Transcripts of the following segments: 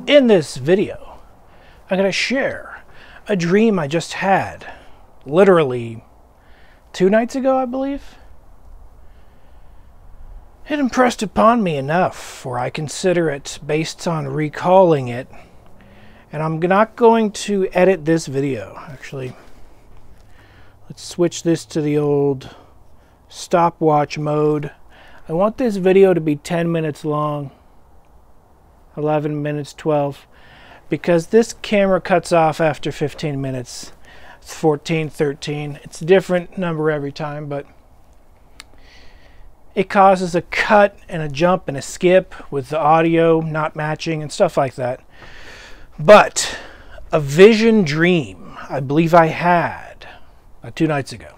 In this video, I'm going to share a dream I just had, literally 2 nights ago, I believe. It impressed upon me enough where I consider it based on recalling it, and I'm not going to edit this video. Actually, let's switch this to the old stopwatch mode. I want this video to be 10 minutes long, 11 minutes, 12, because this camera cuts off after 15 minutes. It's 14, 13. It's a different number every time, but it causes a cut and a jump and a skip with the audio not matching and stuff like that. But a vision dream I believe I had 2 nights ago.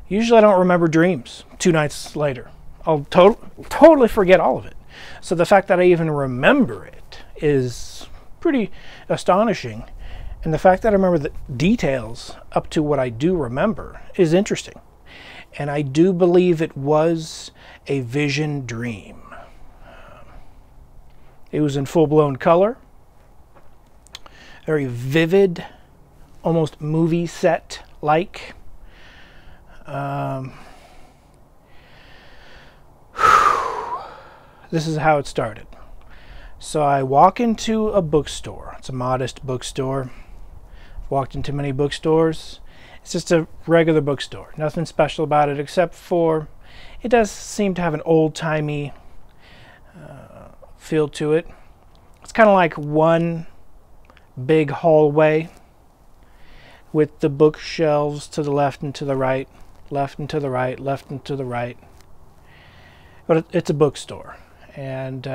Usually I don't remember dreams 2 nights later. I'll totally forget all of it. So the fact that I even remember it is pretty astonishing. And the fact that I remember the details up to what I do remember is interesting. And I do believe it was a vision dream. It was in full-blown color. Very vivid, almost movie set-like. This is how it started. So I walk into a bookstore. It's a modest bookstore. I've walked into many bookstores. It's just a regular bookstore. Nothing special about it except for it does seem to have an old-timey feel to it. It's kind of like one big hallway with the bookshelves to the left and to the right, left and to the right, left and to the right. But it's a bookstore. And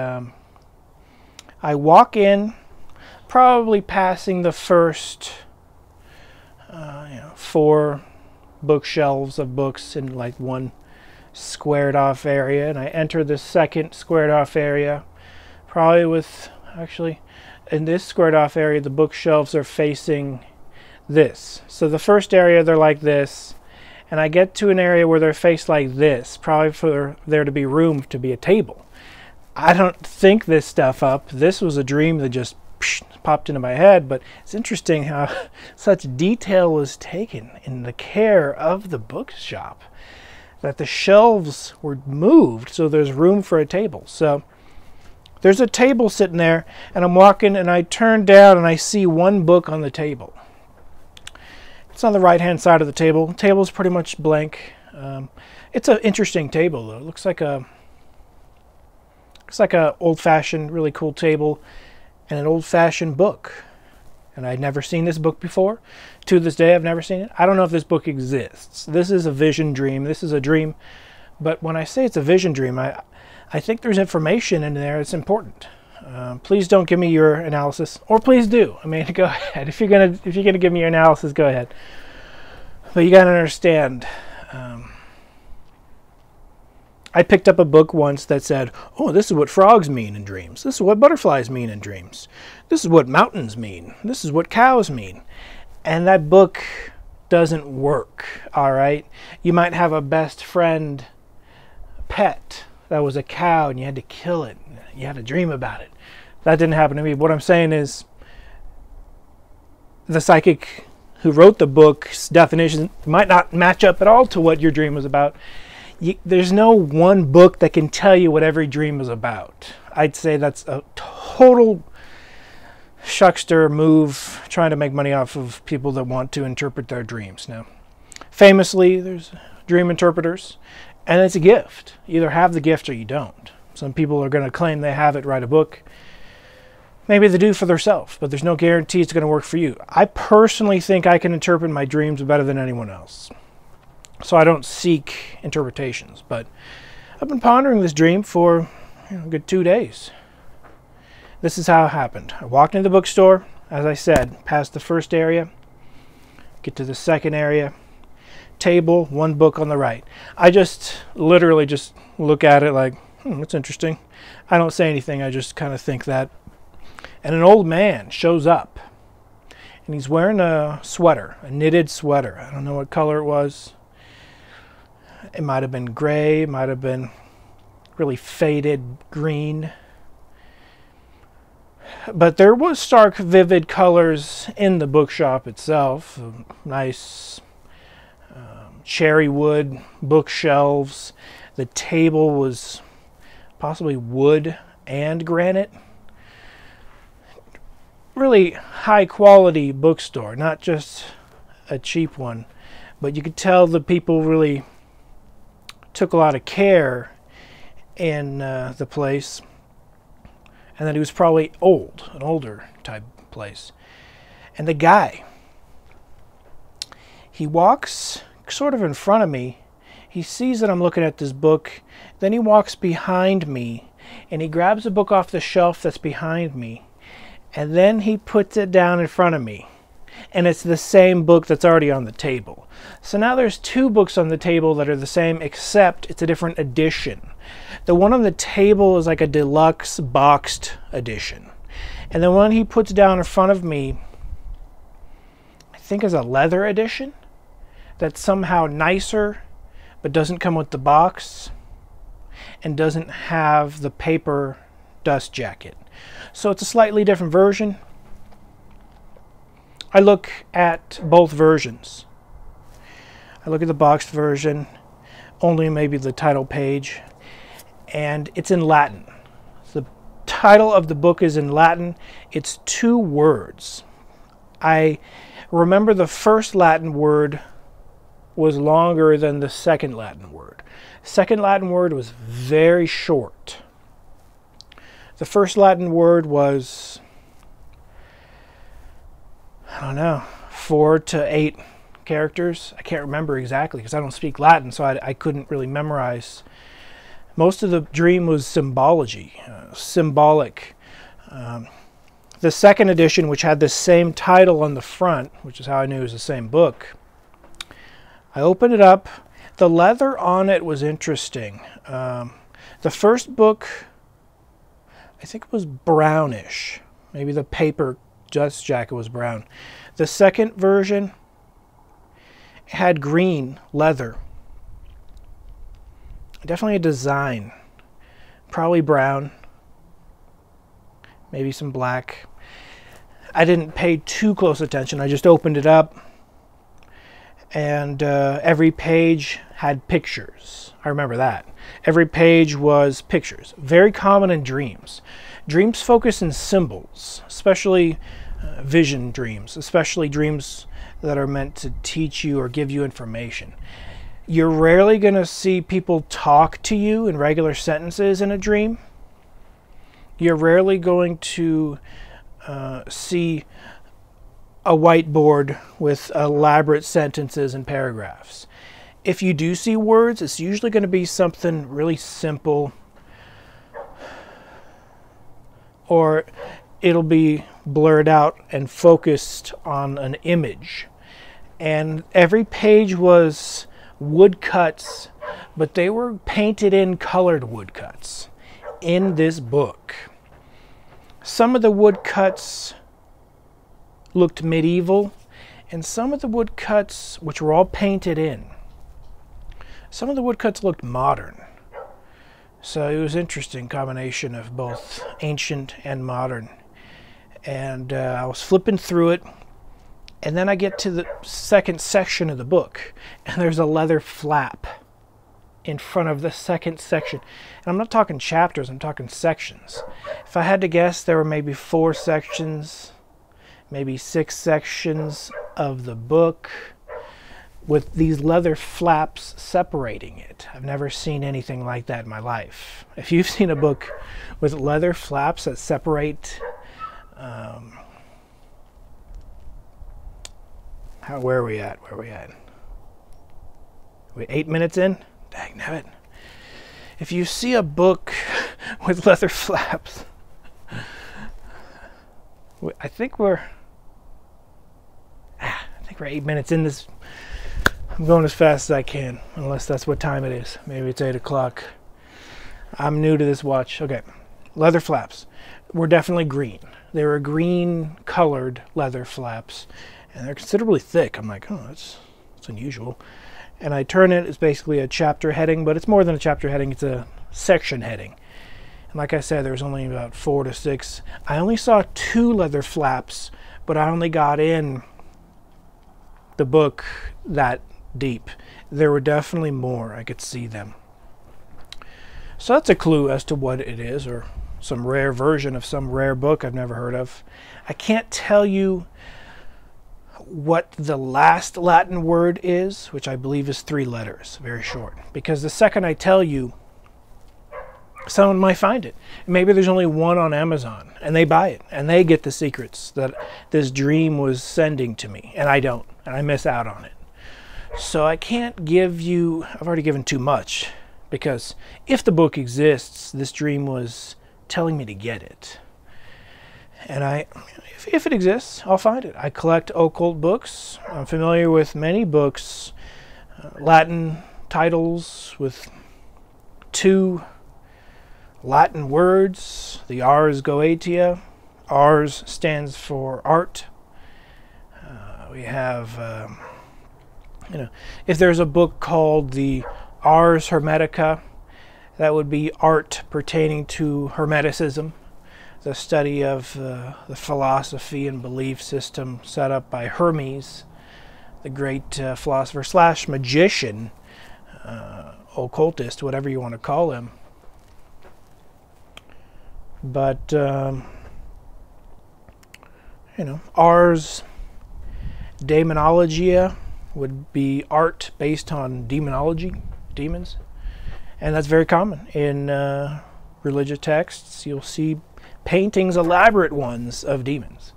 I walk in, probably passing the first 4 bookshelves of books in like one squared off area, and I enter the second squared off area, probably with, actually, in this squared off area the bookshelves are facing this. So the first area they're like this, and I get to an area where they're faced like this, probably for there to be room to be a table. I don't think this stuff up. This was a dream that just popped into my head, but it's interesting how such detail was taken in the care of the bookshop, that the shelves were moved so there's room for a table. So there's a table sitting there, and I'm walking, and I turn down and I see one book on the table. It's on the right hand side of the table. The table's pretty much blank. It's an interesting table though. It looks like a old-fashioned, really cool table and an old-fashioned book. And I'd never seen this book before. To this day, I've never seen it. I don't know if this book exists. This is a vision dream. This is a dream. But when I say it's a vision dream, I think there's information in there that's important. Please don't give me your analysis, or please do. I mean, go ahead. If you're gonna give me your analysis, go ahead. But you gotta understand. I picked up a book once that said, oh, this is what frogs mean in dreams. This is what butterflies mean in dreams. This is what mountains mean. This is what cows mean. And that book doesn't work, all right? You might have a best friend pet that was a cow and you had to kill it. You had a dream about it. That didn't happen to me. What I'm saying is the psychic who wrote the book's definition might not match up at all to what your dream was about. There's no one book that can tell you what every dream is about. I'd say that's a total shuckster move trying to make money off of people that want to interpret their dreams. Now, famously, there's dream interpreters, and it's a gift. You either have the gift or you don't. Some people are going to claim they have it, write a book. Maybe they do for themselves, but there's no guarantee it's going to work for you. I personally think I can interpret my dreams better than anyone else. So I don't seek interpretations, but I've been pondering this dream for a good 2 days. This is how it happened. I walked into the bookstore, as I said, past the first area, get to the second area, table, one book on the right. I just literally just look at it like, that's interesting. I don't say anything, I just kind of think that. And an old man shows up, and he's wearing a sweater, a knitted sweater. I don't know what color it was. It might have been gray, it might have been really faded green. But there was stark, vivid colors in the bookshop itself. Nice cherry wood bookshelves. The table was possibly wood and granite. Really high quality bookstore, not just a cheap one. But you could tell the people really took a lot of care in the place. And that he was probably old, an older type place. And the guy, he walks sort of in front of me. He sees that I'm looking at this book. Then he walks behind me and he grabs a book off the shelf that's behind me. And then he puts it down in front of me. And it's the same book that's already on the table. So now there's two books on the table that are the same, except it's a different edition. The one on the table is like a deluxe boxed edition. And the one he puts down in front of me, I think is a leather edition. That's somehow nicer, but doesn't come with the box. And doesn't have the paper dust jacket. So it's a slightly different version. I look at both versions. I look at the boxed version, only maybe the title page, and it's in Latin. The title of the book is in Latin. It's 2 words. I remember the first Latin word was longer than the second Latin word. The second Latin word was very short. The first Latin word was, I don't know, 4 to 8 characters. I can't remember exactly because I don't speak Latin, so I couldn't really memorize. Most of the dream was symbology, symbolic. The second edition, which had the same title on the front, which is how I knew it was the same book, I opened it up. The leather on it was interesting. The first book, I think it was brownish. Maybe the paper dust jacket was brown. The second version had green leather. Definitely a design. Probably brown. Maybe some black. I didn't pay too close attention. I just opened it up. And every page had pictures. I remember that. Every page was pictures. Very common in dreams. Dreams focus in symbols, especially vision dreams, especially dreams that are meant to teach you or give you information. You're rarely going to see people talk to you in regular sentences in a dream. You're rarely going to see a whiteboard with elaborate sentences and paragraphs. If you do see words, it's usually going to be something really simple, or it'll be blurred out and focused on an image. And every page was woodcuts, but they were painted in colored woodcuts in this book. Some of the woodcuts looked medieval, and some of the woodcuts, which were all painted in, some of the woodcuts looked modern. So it was an interesting combination of both ancient and modern. And I was flipping through it, and then I get to the second section of the book, and there's a leather flap in front of the second section. And I'm not talking chapters, I'm talking sections. If I had to guess, there were maybe 4 sections, maybe 6 sections of the book with these leather flaps separating it. I've never seen anything like that in my life. If you've seen a book with leather flaps that separate, where are we at? Where are we at? We 8 minutes in? Dang nabbit. If you see a book with leather flaps, I think we're 8 minutes in this. I'm going as fast as I can, unless that's what time it is. Maybe it's 8 o'clock. I'm new to this watch. Okay, leather flaps were definitely green. They were green colored leather flaps, and they're considerably thick. I'm like, oh, that's unusual. And I turn it, it's basically a chapter heading, but it's more than a chapter heading, it's a section heading. And like I said, there was only about 4 to 6. I only saw 2 leather flaps, but I only got in the book that deep. There were definitely more. I could see them. So that's a clue as to what it is, or some rare version of some rare book I've never heard of. I can't tell you what the last Latin word is, which I believe is 3 letters, very short. Because the second I tell you, someone might find it. Maybe there's only one on Amazon, and they buy it, and they get the secrets that this dream was sending to me, and I don't, and I miss out on it. So I can't give you, I've already given too much, because if the book exists, this dream was telling me to get it. And if it exists, I'll find it. I collect occult books. I'm familiar with many books, Latin titles with 2 Latin words. The Ars Goetia. Ars stands for art. We have, if there's a book called the Ars Hermetica, that would be art pertaining to Hermeticism, the study of the philosophy and belief system set up by Hermes, the great philosopher slash magician, occultist, whatever you want to call him. But, Ars Daemonologia would be art based on demonology, demons. And that's very common in religious texts. You'll see paintings, elaborate ones, of demons.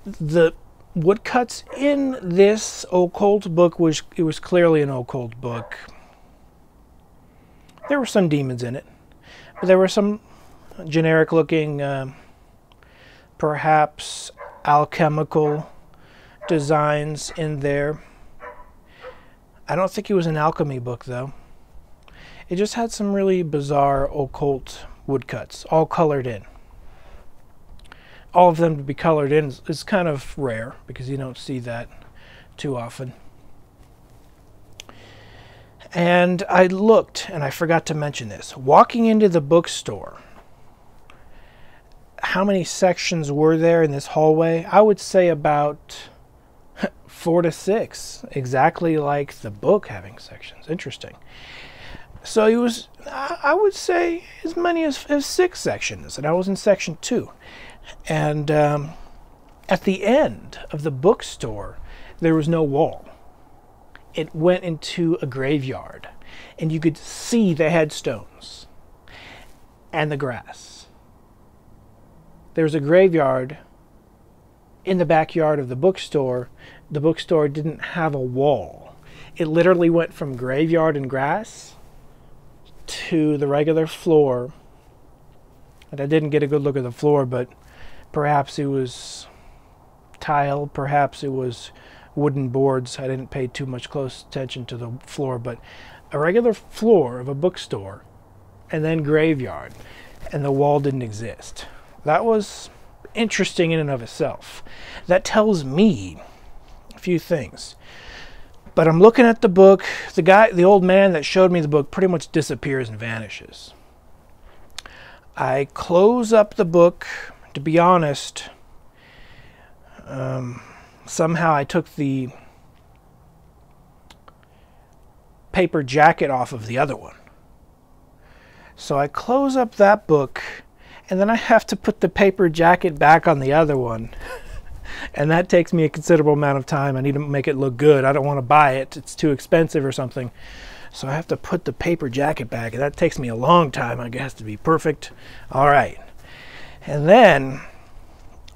The woodcuts in this occult book was clearly an occult book. There were some demons in it, but there were some generic looking, perhaps alchemical designs in there. I don't think it was an alchemy book though. It just had some really bizarre occult woodcuts, all colored in. All of them to be colored in is kind of rare because you don't see that too often. And I looked, and I forgot to mention this. Walking into the bookstore, how many sections were there in this hallway? I would say about 4 to 6, exactly like the book having sections. Interesting. So it was, I would say, as many as 6 sections, and I was in section 2. And at the end of the bookstore, there was no wall. It went into a graveyard, and you could see the headstones and the grass. There's a graveyard in the backyard of the bookstore. The bookstore didn't have a wall. It literally went from graveyard and grass to the regular floor. And I didn't get a good look at the floor, but perhaps it was tile, perhaps it was wooden boards. I didn't pay too much close attention to the floor, but a regular floor of a bookstore and then graveyard, and the wall didn't exist. That was interesting in and of itself. That tells me a few things. But I'm looking at the book. The old man that showed me the book pretty much disappears and vanishes. I close up the book. To be honest, somehow I took the paper jacket off of the other one. So I close up that book, and then I have to put the paper jacket back on the other one. And that takes me a considerable amount of time. I need to make it look good. I don't want to buy it. It's too expensive or something. So I have to put the paper jacket back, and that takes me a long time. It has to be perfect. All right. And then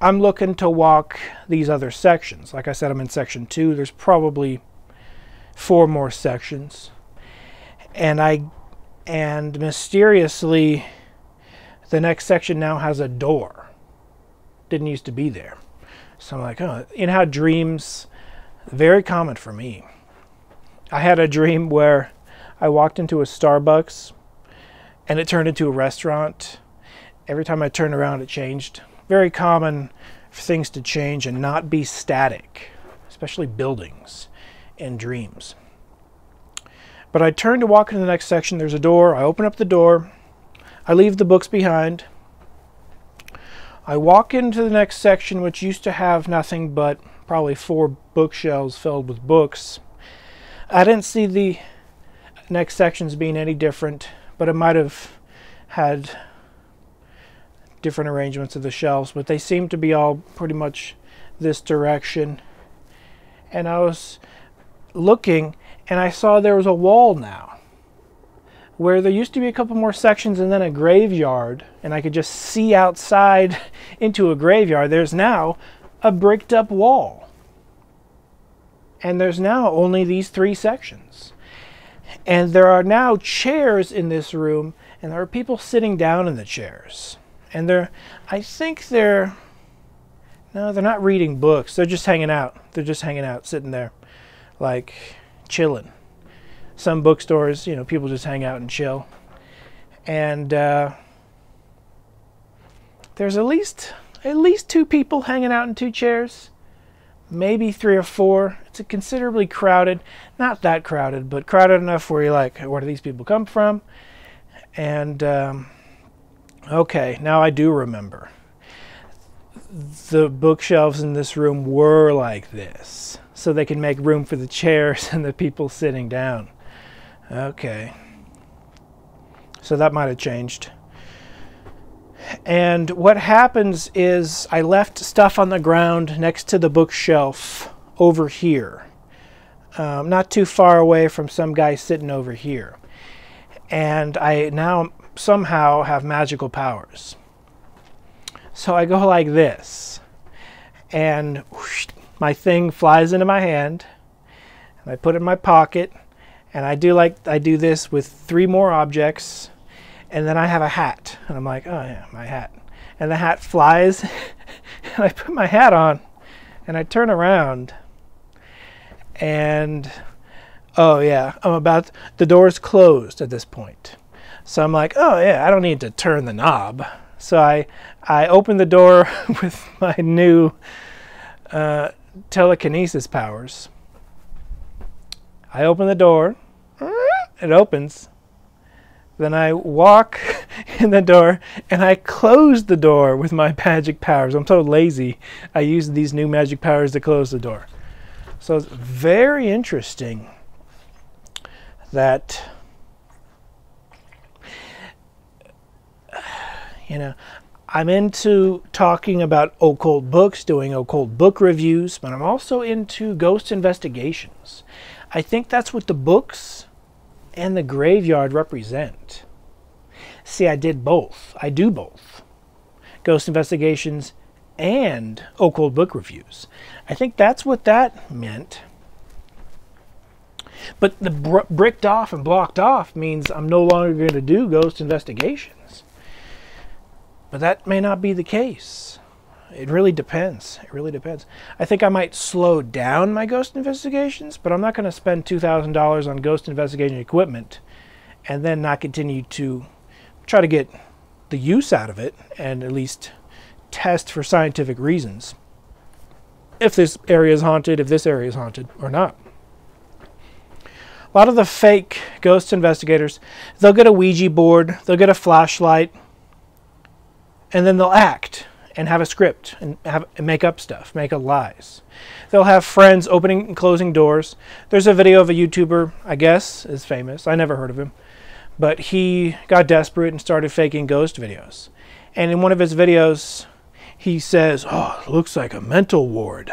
I'm looking to walk these other sections. Like I said, I'm in section 2. There's probably 4 more sections. And mysteriously, the next section now has a door. Didn't used to be there. So I'm like, oh, you know how dreams, very common for me. I had a dream where I walked into a Starbucks and it turned into a restaurant. Every time I turned around, it changed. Very common for things to change and not be static, especially buildings in dreams. But I turn to walk into the next section. There's a door. I open up the door. I leave the books behind. I walk into the next section, which used to have nothing but probably 4 bookshelves filled with books. I didn't see the next sections being any different, but it might have had different arrangements of the shelves, but they seem to be all pretty much this direction. And I was looking, and I saw there was a wall now, where there used to be a couple more sections and then a graveyard, and I could just see outside into a graveyard. There's now a bricked up wall. And there's now only these 3 sections. And there are now chairs in this room, and there are people sitting down in the chairs. And I think they're not reading books. They're just hanging out. They're just hanging out, sitting there, like chilling. Some bookstores, people just hang out and chill. And there's at least 2 people hanging out in 2 chairs, maybe 3 or 4. It's considerably crowded. Not that crowded, but crowded enough where you're like, where do these people come from? And okay, now I do remember. The bookshelves in this room were like this, so they can make room for the chairs and the people sitting down. Okay, so that might have changed. And what happens is I left stuff on the ground next to the bookshelf over here, not too far away from some guy sitting over here. And I now somehow have magical powers. So I go like this, and whoosh, my thing flies into my hand, and I put it in my pocket. And I do this with 3 more objects, and then I have a hat. And I'm like, oh yeah, my hat. And the hat flies, and I put my hat on, and I turn around, and oh yeah, the door's closed at this point. So I'm like, oh yeah, I don't need to turn the knob. So I open the door with my new telekinesis powers. I open the door. It opens. Then I walk in the door, and I close the door with my magic powers. I'm so lazy. I use these new magic powers to close the door. So it's very interesting that, I'm into talking about occult books, doing occult book reviews, but I'm also into ghost investigations. I think that's what the books and the graveyard represent. See, I did both. I do both. Ghost investigations and occult book reviews. I think that's what that meant. But the bricked off and blocked off means I'm no longer going to do ghost investigations. But that may not be the case. It really depends. It really depends. I think I might slow down my ghost investigations, but I'm not going to spend $2,000 on ghost investigation equipment and then not continue to try to get the use out of it and at least test for scientific reasons if this area is haunted, if this area is haunted or not. A lot of the fake ghost investigators, they'll get a Ouija board, they'll get a flashlight, and then they'll act and have a script and make up stuff, make up lies. They'll have friends opening and closing doors. There's a video of a YouTuber, I guess, is famous. I never heard of him. But he got desperate and started faking ghost videos. And in one of his videos, he says, "Oh, it looks like a mental ward."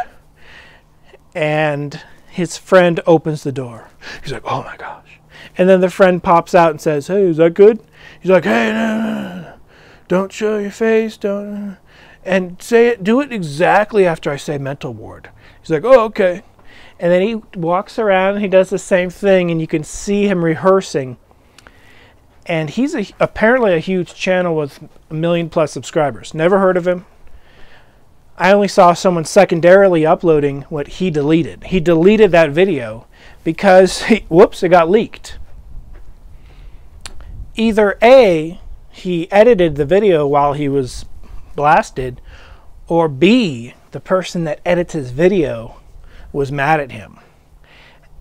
And his friend opens the door. He's like, "Oh my gosh." And then the friend pops out and says, "Hey, is that good?" He's like, "Hey, no. Don't show your face, don't." And do it exactly after I say mental ward. He's like, "Oh, okay." And then he walks around and he does the same thing, and you can see him rehearsing. And he's apparently a huge channel with 1 million+ subscribers. Never heard of him. I only saw someone secondarily uploading what he deleted. He deleted that video because, it got leaked. Either A, he edited the video while he was blasted, or B, the person that edits his video was mad at him.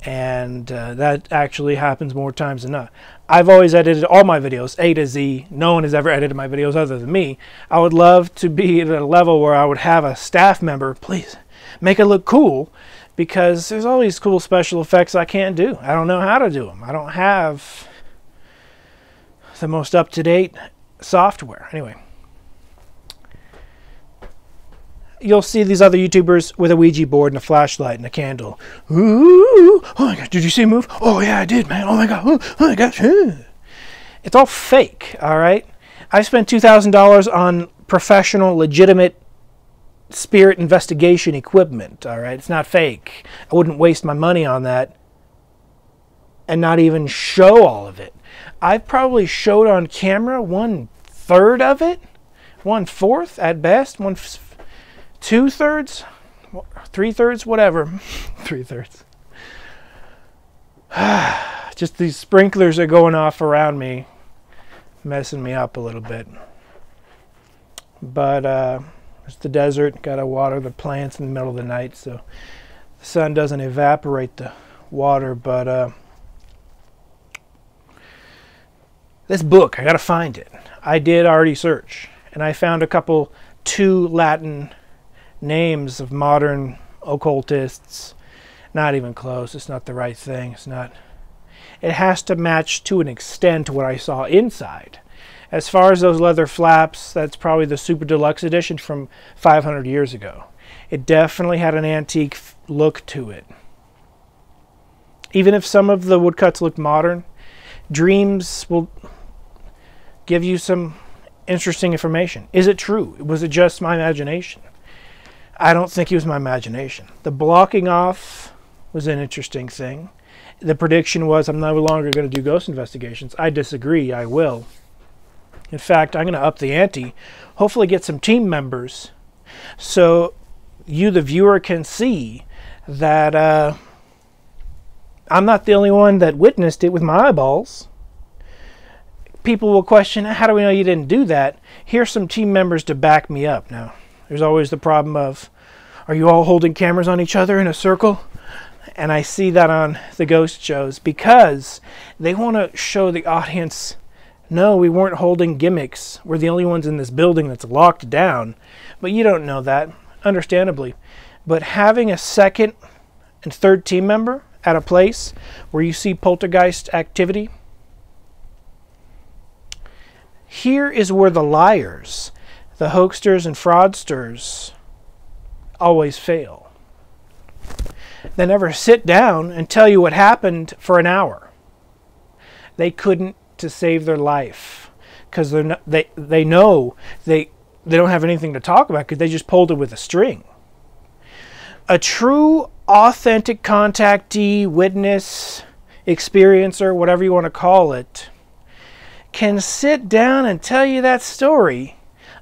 And that actually happens more times than not. I've always edited all my videos A to Z. No one has ever edited my videos other than me. I would love to be at a level where I would have a staff member, please make it look cool, because there's all these cool special effects I can't do. I don't know how to do them. I don't have the most up-to-date software. Anyway, you'll see these other YouTubers with a Ouija board and a flashlight and a candle. Ooh, oh my God, did you see a move? Oh yeah, I did, man. Oh my God, oh my gosh. It's all fake, all right? I spent $2,000 on professional, legitimate spirit investigation equipment, all right? It's not fake. I wouldn't waste my money on that and not even show all of it. I probably showed on camera 1/3 of it, 1/4 at best, 2/3, 3/3, whatever. 3/3. Just these sprinklers are going off around me, messing me up a little bit. But it's the desert, gotta water the plants in the middle of the night so the sun doesn't evaporate the water. But this book, I gotta find it. I did already search, and I found two Latin names of modern occultists. Not even close. It's not the right thing. It's not. It has to match to an extent what I saw inside. As far as those leather flaps, that's probably the super deluxe edition from 500 years ago. It definitely had an antique look to it. Even if some of the woodcuts look modern, Dreams will give you some interesting information. Is it true? Was it just my imagination? I don't think it was my imagination. The blocking off was an interesting thing. The prediction was I'm no longer going to do ghost investigations. I disagree. I will. In fact, I'm going to up the ante, hopefully get some team members so you, the viewer, can see that I'm not the only one that witnessed it with my eyeballs. People will question, how do we know you didn't do that? Here's some team members to back me up. Now, there's always the problem of, are you all holding cameras on each other in a circle? And I see that on the ghost shows because they want to show the audience, no, we weren't holding gimmicks. We're the only ones in this building that's locked down. But you don't know that, understandably. But having a second and third team member at a place where you see poltergeist activity, here is where the liars, the hoaxsters and fraudsters, always fail. They never sit down and tell you what happened for an hour. They couldn't to save their life because they know they don't have anything to talk about because they just pulled it with a string. A true, authentic contactee, witness, experiencer, whatever you want to call it, can sit down and tell you that story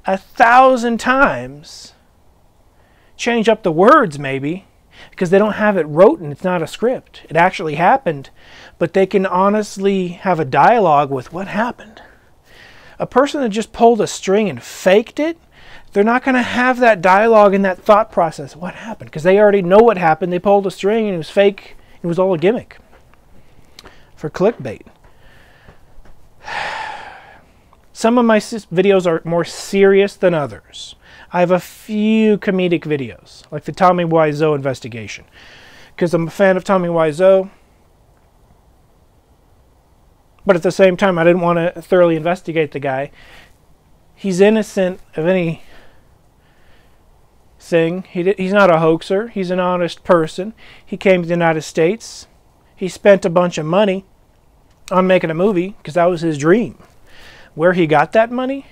1,000 times, change up the words maybe, because they don't have it written. It's not a script. It actually happened, but they can honestly have a dialogue with what happened. A person that just pulled a string and faked it, they're not going to have that dialogue and that thought process. What happened? Because they already know what happened. They pulled a string and it was fake. It was all a gimmick for clickbait. Some of my videos are more serious than others. I have a few comedic videos, like the Tommy Wiseau investigation, because I'm a fan of Tommy Wiseau, but at the same time I didn't want to thoroughly investigate the guy. He's innocent of anything. He's not a hoaxer. He's an honest person. He came to the United States. He spent a bunch of money on making a movie because that was his dream. Where he got that money?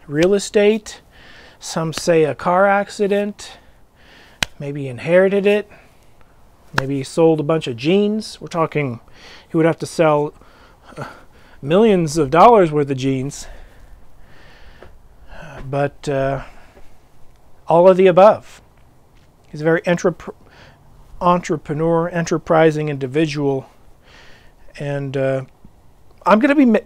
Real estate. Some say a car accident. Maybe he inherited it. Maybe he sold a bunch of jeans. We're talking he would have to sell millions of dollars worth of jeans. But all of the above. He's a very entrepreneur, enterprising individual. And I'm going to be...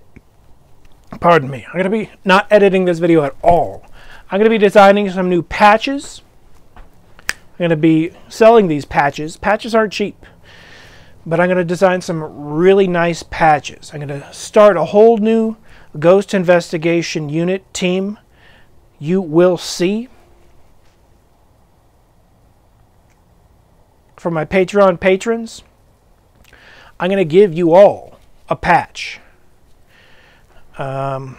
Pardon me. I'm going to be not editing this video at all. I'm going to be designing some new patches. I'm going to be selling these patches. Patches aren't cheap. But I'm going to design some really nice patches. I'm going to start a whole new ghost investigation unit team. You will see. For my Patreon patrons, I'm going to give you all a patch. I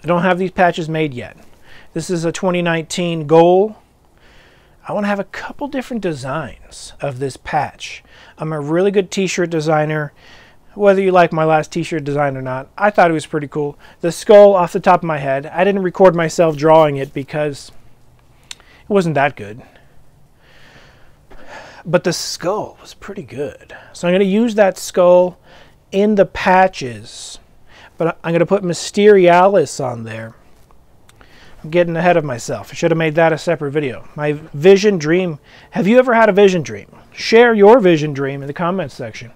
don't have these patches made yet. This is a 2019 goal. I want to have a couple different designs of this patch. I'm a really good t-shirt designer. Whether you like my last t-shirt design or not, I thought it was pretty cool. The skull off the top of my head, I didn't record myself drawing it because it wasn't that good. But the skull was pretty good. So I'm going to use that skull in the patches. But I'm going to put Mysterialis on there. I'm getting ahead of myself. I should have made that a separate video. My vision dream. Have you ever had a vision dream? Share your vision dream in the comments section.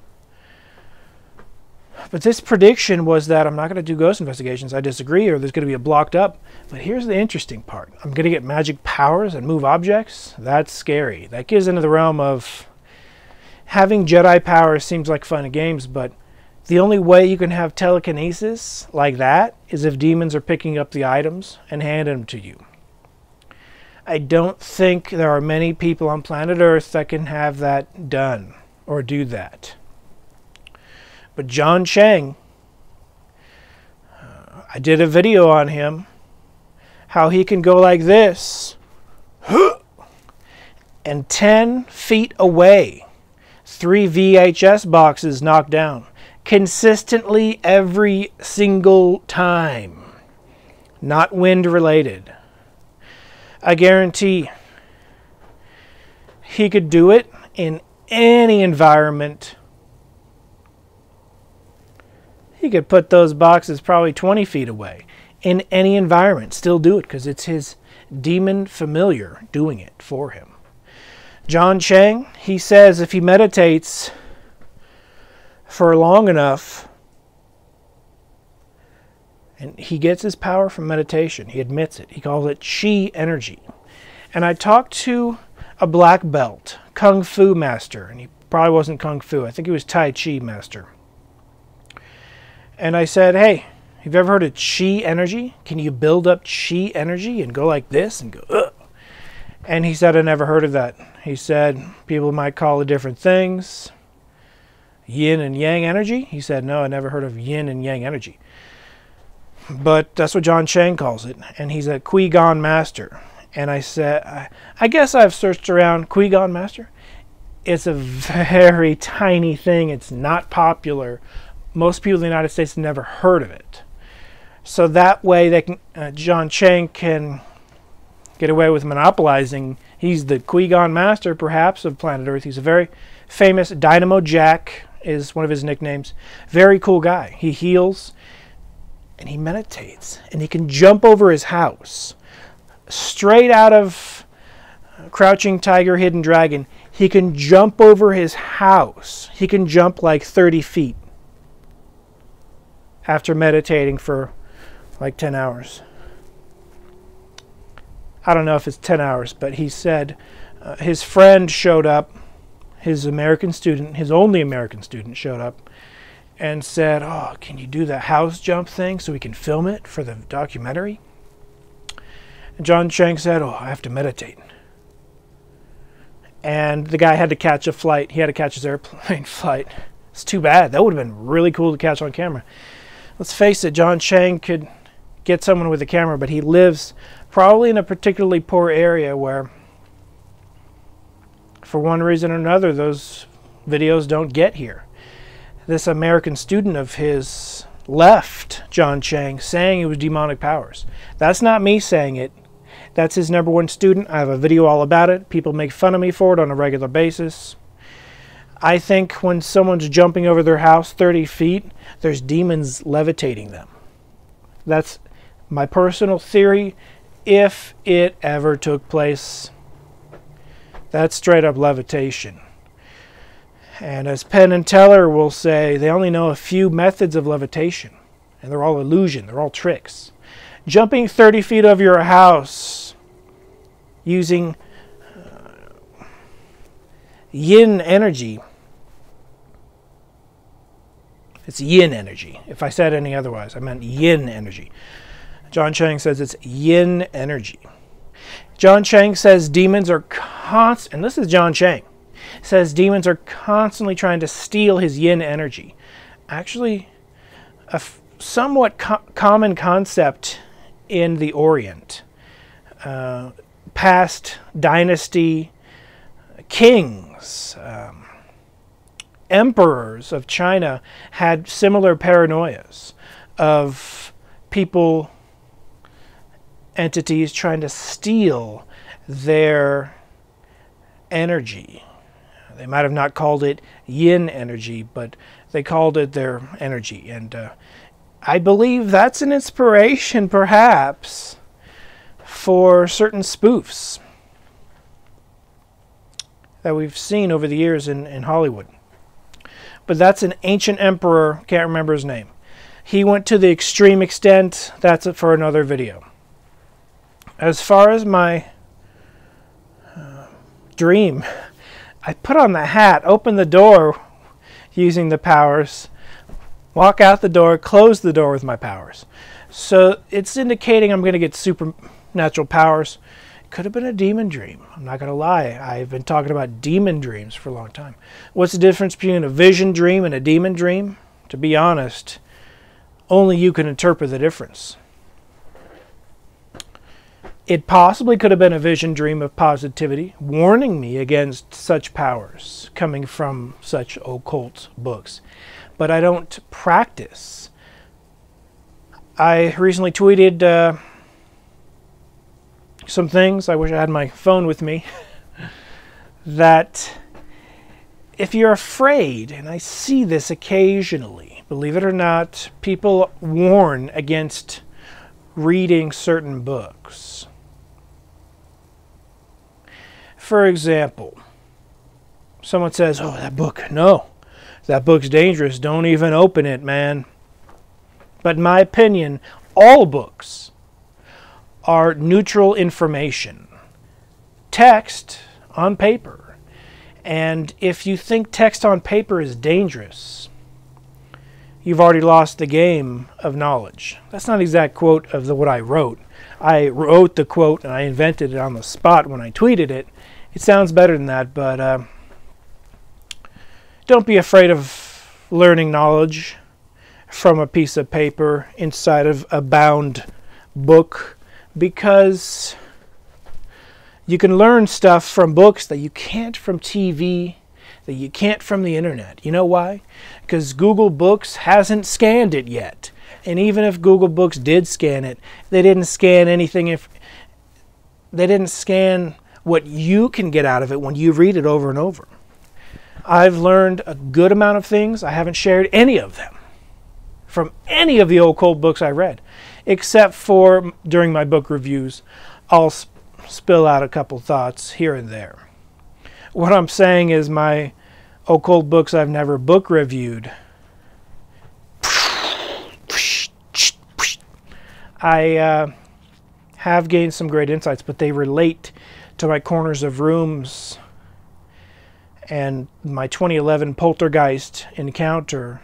But this prediction was that I'm not going to do ghost investigations. I disagree, or there's going to be a blocked up. But here's the interesting part. I'm going to get magic powers and move objects. That's scary. That gives into the realm of having Jedi powers seems like fun and games, but the only way you can have telekinesis like that is if demons are picking up the items and handing them to you. I don't think there are many people on planet Earth that can have that done or do that. But John Chang, I did a video on him, how he can go like this, and 10 feet away, 3 VHS boxes knocked down, consistently every single time, not wind related. I guarantee he could do it in any environment. He could put those boxes probably 20 feet away in any environment. Still do it because it's his demon familiar doing it for him. John Chang, he says if he meditates for long enough, and he gets his power from meditation. He admits it. He calls it chi energy. And I talked to a black belt, Kung Fu master, and he probably wasn't Kung Fu. I think he was Tai Chi master. And I said, hey, have you ever heard of chi energy? Can you build up chi energy and go like this and go, ugh? And he said, I never heard of that. He said, people might call it different things. Yin and yang energy? He said, no, I never heard of yin and yang energy. But that's what John Chang calls it. And he's a Qui-Gon master. And I said, I guess I've searched around Qui-Gon master. It's a very tiny thing. It's not popular. Most people in the United States have never heard of it. So that way they can, John Chang can get away with monopolizing. He's the Qui-Gon master, perhaps, of planet Earth. He's a very famous Dynamo Jack is one of his nicknames. Very cool guy. He heals and he meditates. And he can jump over his house. Straight out of Crouching Tiger, Hidden Dragon. He can jump over his house. He can jump like 30 feet. After meditating for like 10 hours. I don't know if it's 10 hours, but he said his friend showed up, his American student, his only American student showed up and said, oh, can you do the house jump thing so we can film it for the documentary? And John Chang said, oh, I have to meditate. And the guy had to catch a flight. He had to catch his airplane flight. It's too bad. That would have been really cool to catch on camera. Let's face it, John Chang could get someone with a camera, but he lives probably in a particularly poor area where, for one reason or another, those videos don't get here. This American student of his left John Chang saying it was demonic powers. That's not me saying it. That's his #1 student. I have a video all about it. People make fun of me for it on a regular basis. I think when someone's jumping over their house 30 feet, there's demons levitating them. That's my personal theory. If it ever took place, that's straight up levitation. And as Penn and Teller will say, they only know a few methods of levitation. And they're all illusion. They're all tricks. Jumping 30 feet over your house using yin energy It's yin energy. If I said any otherwise, I meant yin energy. John Chang says it's yin energy. John Chang says demons are and this is John Chang, says demons are constantly trying to steal his yin energy. Actually, a somewhat common concept in the Orient. Past dynasty kings, emperors of China had similar paranoias of people, entities trying to steal their energy. They might have not called it yin energy, but they called it their energy. And I believe that's an inspiration, perhaps, for certain spoofs that we've seen over the years in Hollywood. But that's an ancient emperor, can't remember his name. He went to the extreme extent. That's it for another video. As far as my dream, I put on the hat, open the door using the powers, walk out the door, close the door with my powers. So it's indicating I'm going to get supernatural powers. It could have been a demon dream. I'm not going to lie. I've been talking about demon dreams for a long time. What's the difference between a vision dream and a demon dream? To be honest, only you can interpret the difference. It possibly could have been a vision dream of positivity, warning me against such powers coming from such occult books. But I don't practice. I recently tweeted some things, I wish I had my phone with me, that if you're afraid, and I see this occasionally, believe it or not, people warn against reading certain books. For example, someone says, oh, that book, no, that book's dangerous, don't even open it, man. But in my opinion, all books are neutral information, text on paper. And if you think text on paper is dangerous, you've already lost the game of knowledge. That's not an exact quote of what I wrote. I wrote the quote and I invented it on the spot when I tweeted it. It sounds better than that, but don't be afraid of learning knowledge from a piece of paper inside of a bound book, because you can learn stuff from books that you can't from TV, that you can't from the internet. You know why? Because Google Books hasn't scanned it yet. And even if Google Books did scan it, they didn't scan anything. They didn't scan what you can get out of it when you read it over and over. I've learned a good amount of things. I haven't shared any of them from any of the occult books I read, except for during my book reviews, I'll spill out a couple thoughts here and there. What I'm saying is my occult books I've never book reviewed, I have gained some great insights, but they relate to my corners of rooms and my 2011 poltergeist encounter,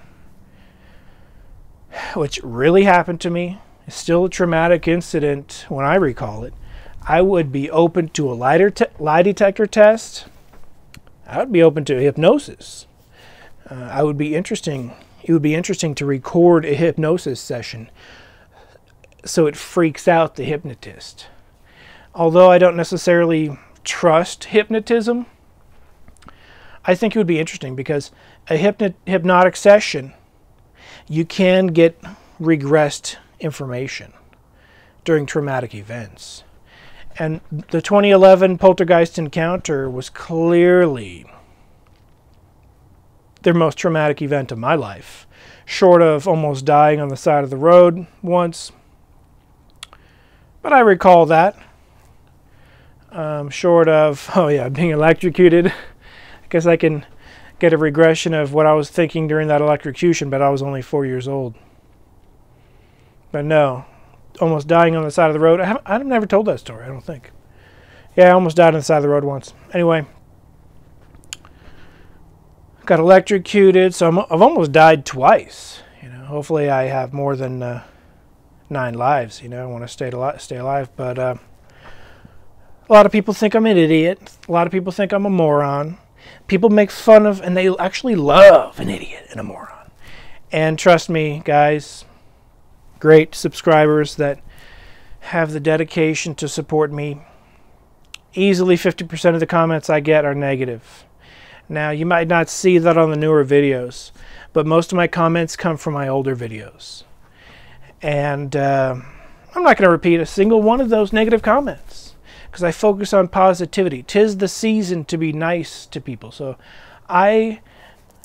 which really happened to me. It's still a traumatic incident when I recall it. I would be open to a lie detector test. I would be open to hypnosis. It would be interesting to record a hypnosis session so it freaks out the hypnotist. Although I don't necessarily trust hypnotism, I think it would be interesting because a hypnotic session, you can get regressed information during traumatic events. And the 2011 poltergeist encounter was clearly the most traumatic event of my life, short of almost dying on the side of the road once. But I recall that. Short of, being electrocuted. I guess I can get a regression of what I was thinking during that electrocution, but I was only 4 years old. But no, almost dying on the side of the road. I've never told that story, I don't think. Yeah, I almost died on the side of the road once. Anyway, got electrocuted, so I've almost died twice. You know, hopefully I have more than 9 lives. You know, I want to stay alive, but a lot of people think I'm an idiot. A lot of people think I'm a moron. People make fun of, and they actually love an idiot and a moron. And trust me, guys, great subscribers that have the dedication to support me. Easily 50% of the comments I get are negative. Now, you might not see that on the newer videos, but most of my comments come from my older videos. And I'm not going to repeat a single one of those negative comments because I focus on positivity. 'Tis the season to be nice to people. So I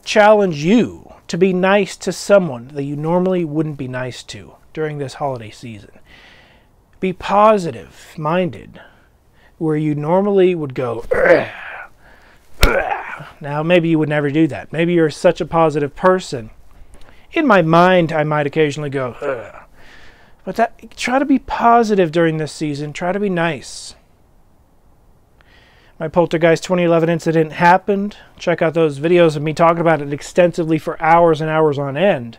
challenge you to be nice to someone that you normally wouldn't be nice to during this holiday season. Be positive-minded where you normally would go, "Ugh, ugh." Now maybe you would never do that. Maybe you're such a positive person. In my mind, I might occasionally go, "Ugh." But try to be positive during this season. Try to be nice. My Poltergeist 2011 incident happened. Check out those videos of me talking about it extensively for hours and hours on end.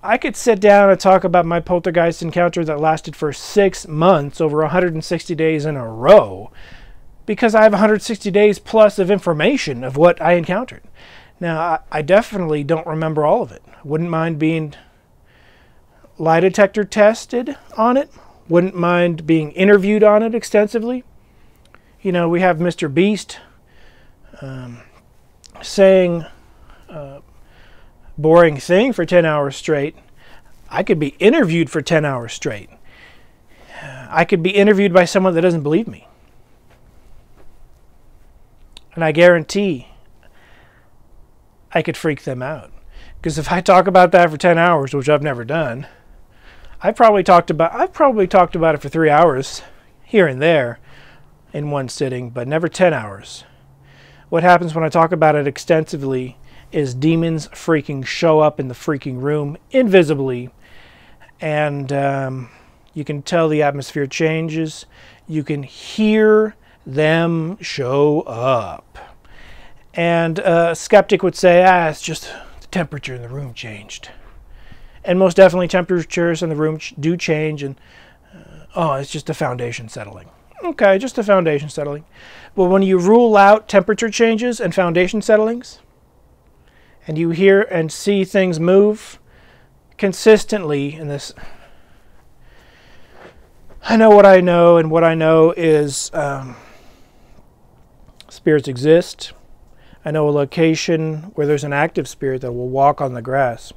I could sit down and talk about my Poltergeist encounter that lasted for 6 months, over 160 days in a row, because I have 160 days plus of information of what I encountered. Now, I definitely don't remember all of it. Wouldn't mind being lie detector tested on it. Wouldn't mind being interviewed on it extensively. You know, we have Mr. Beast saying boring thing for 10 hours straight. I could be interviewed for 10 hours straight. I could be interviewed by someone that doesn't believe me. And I guarantee I could freak them out. Because if I talk about that for 10 hours, which I've never done, I've probably talked about it for 3 hours here and there in one sitting, but never 10 hours. What happens when I talk about it extensively is demons freaking show up in the freaking room invisibly, and you can tell the atmosphere changes. You can hear them show up. And a skeptic would say, it's just the temperature in the room changed. And most definitely temperatures in the room do change, and it's just the foundation settling. Okay, just the foundation settling. But when you rule out temperature changes and foundation settlings, and you hear and see things move consistently in this, I know what I know, and what I know is spirits exist. I know a location where there's an active spirit that will walk on the grass.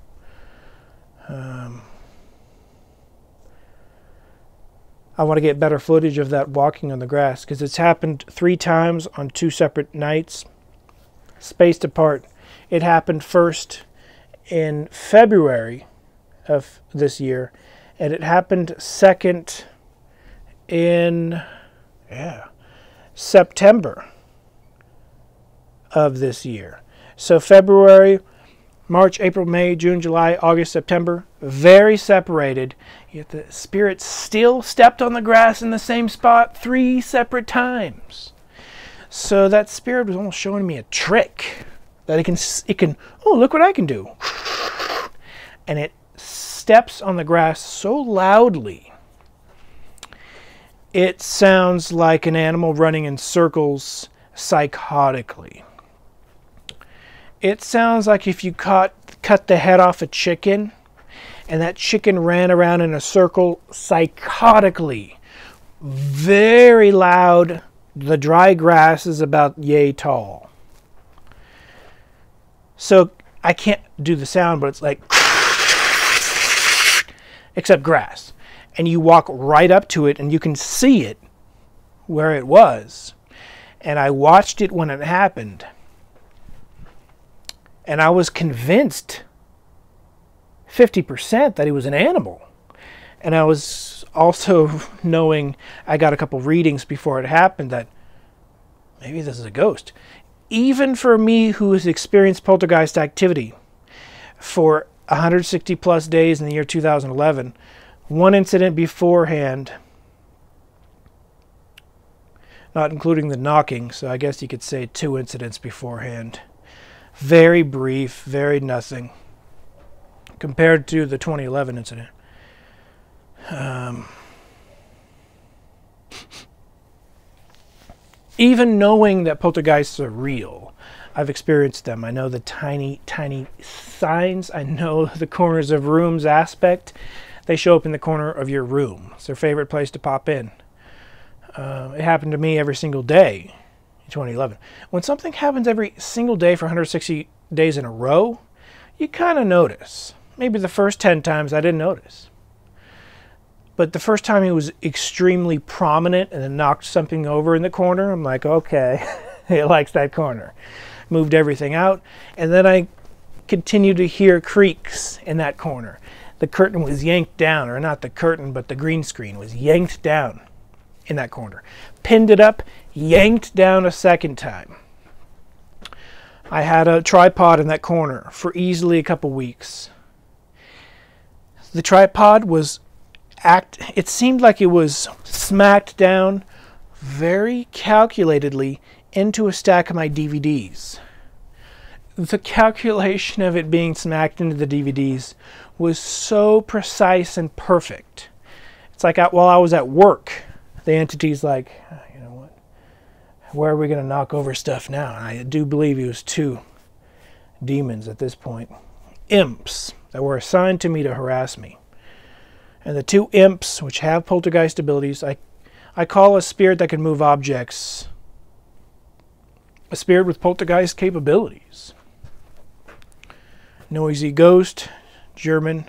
I want to get better footage of that walking on the grass because it's happened 3 times on 2 separate nights, spaced apart. It happened first in February of this year, and it happened second in September of this year. So February, March, April, May, June, July, August, September, very separated. Yet the spirit still stepped on the grass in the same spot 3 separate times. So that spirit was almost showing me a trick that it can. Oh, look what I can do! And it steps on the grass so loudly, it sounds like an animal running in circles psychotically. It sounds like if you cut the head off a chicken and that chicken ran around in a circle psychotically. Very loud. The dry grass is about yay tall. So I can't do the sound, but it's like except grass. And you walk right up to it and you can see it where it was. And I watched it when it happened. And I was convinced 50% that he was an animal. And I was also knowing, I got a couple readings before it happened, that maybe this is a ghost. Even for me who has experienced poltergeist activity for 160 plus days in the year 2011, one incident beforehand, not including the knocking, so I guess you could say 2 incidents beforehand, Very brief, very nothing compared to the 2011 incident. Even knowing that poltergeists are real, I've experienced them. I know the tiny, tiny signs. I know the corners of rooms aspect. They show up in the corner of your room. It's their favorite place to pop in. It happened to me every single day in 2011. When something happens every single day for 160 days in a row, you kind of notice. Maybe the first 10 times I didn't notice. But the first time he was extremely prominent and then knocked something over in the corner, I'm like, okay, he likes that corner. Moved everything out, and then I continued to hear creaks in that corner. The curtain was yanked down, or not the curtain, but the green screen was yanked down in that corner. Pinned it up, yanked down a second time. I had a tripod in that corner for easily a couple weeks. The tripod was it seemed like it was smacked down very calculatedly into a stack of my DVDs. The calculation of it being smacked into the DVDs was so precise and perfect. It's like while I was at work, the entity's like, you know what, where are we going to knock over stuff now? And I do believe it was 2 demons at this point. Imps that were assigned to me to harass me. And the 2 imps, which have poltergeist abilities, I call a spirit that can move objects a spirit with poltergeist capabilities. Noisy ghost, German.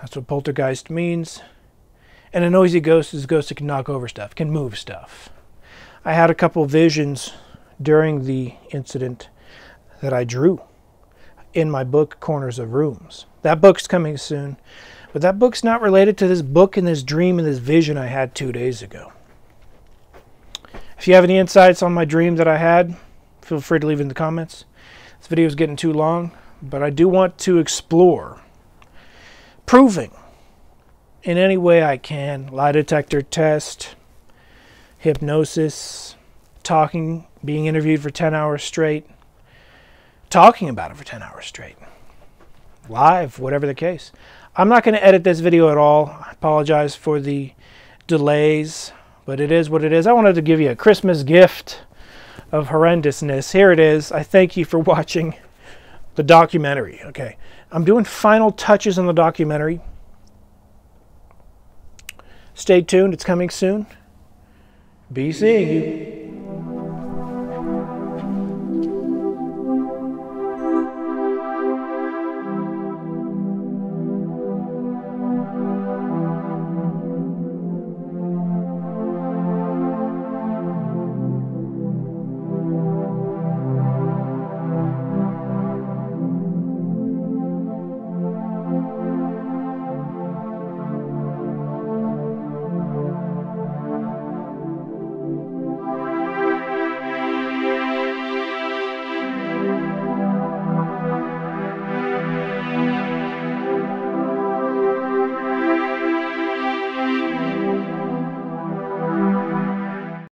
That's what poltergeist means. And a noisy ghost is a ghost that can knock over stuff, can move stuff. I had a couple visions during the incident that I drew in my book, Corners of Rooms. That book's coming soon. But that book's not related to this book and this dream and this vision I had 2 days ago. If you have any insights on my dream that I had, feel free to leave it in the comments. This video is getting too long, but I do want to explore proving in any way I can, lie detector test, hypnosis, talking, being interviewed for 10 hours straight, talking about it for 10 hours straight, live, whatever the case. I'm not going to edit this video at all. I apologize for the delays, but it is what it is. I wanted to give you a Christmas gift of horrendousness. Here it is. I thank you for watching the documentary. Okay, I'm doing final touches on the documentary. Stay tuned. It's coming soon. Be seeing you.